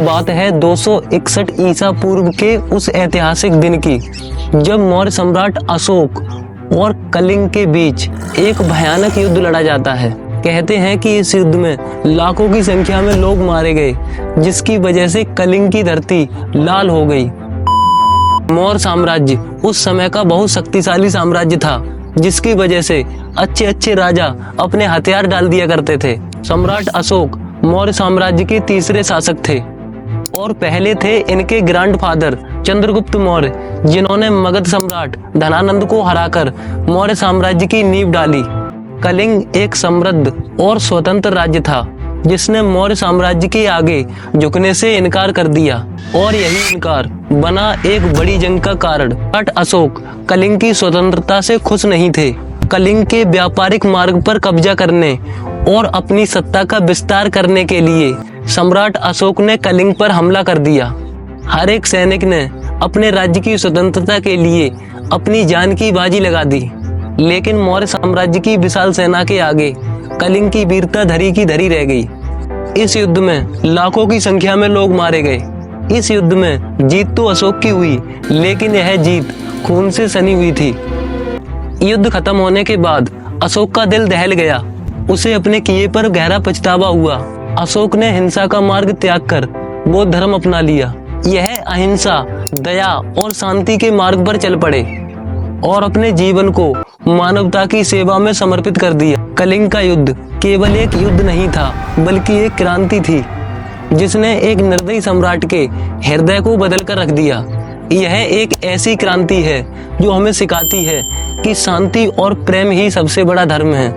बात है 261 ईसा पूर्व के उस ऐतिहासिक दिन की, जब मौर्य सम्राट अशोक और कलिंग के बीच एक भयानक युद्ध लड़ा जाता है। कहते हैं कि इस युद्ध में लाखों की संख्या में लोग मारे गए, जिसकी वजह से कलिंग की धरती लाल हो गई। मौर्य साम्राज्य उस समय का बहुत शक्तिशाली साम्राज्य था, जिसकी वजह से अच्छे अच्छे राजा अपने हथियार डाल दिया करते थे। सम्राट अशोक मौर्य साम्राज्य के तीसरे शासक थे और पहले थे इनके ग्रैंडफादर चंद्रगुप्त मौर्य, जिन्होंने मगध सम्राट धनानंद को हराकर मौर्य साम्राज्य की नींव डाली। कलिंग एक समृद्ध और स्वतंत्र राज्य था, जिसने मौर्य साम्राज्य के आगे झुकने से इनकार कर दिया और यही इनकार बना एक बड़ी जंग का कारण। सम्राट अशोक कलिंग की स्वतंत्रता से खुश नहीं थे। कलिंग के व्यापारिक मार्ग पर कब्जा करने और अपनी सत्ता का विस्तार करने के लिए सम्राट अशोक ने कलिंग पर हमला कर दिया। हर एक सैनिक ने अपने राज्य की स्वतंत्रता के लिए अपनी जान की बाजी लगा दी, लेकिन मौर्य साम्राज्य की विशाल सेना के आगे कलिंग की वीरता धरी की धरी रह गई। इस युद्ध में लाखों की संख्या में लोग मारे गए। इस युद्ध में जीत तो अशोक की हुई, लेकिन यह जीत खून से सनी हुई थी। युद्ध खत्म होने के बाद अशोक का दिल दहल गया। उसे अपने किए पर गहरा पछतावा हुआ। अशोक ने हिंसा का मार्ग त्याग कर बौद्ध धर्म अपना लिया। यह अहिंसा, दया और शांति के मार्ग पर चल पड़े और अपने जीवन को मानवता की सेवा में समर्पित कर दिया। कलिंग का युद्ध केवल एक युद्ध नहीं था, बल्कि एक क्रांति थी, जिसने एक निर्दयी सम्राट के हृदय को बदल कर रख दिया। यह एक ऐसी क्रांति है जो हमें सिखाती है कि शांति और प्रेम ही सबसे बड़ा धर्म है।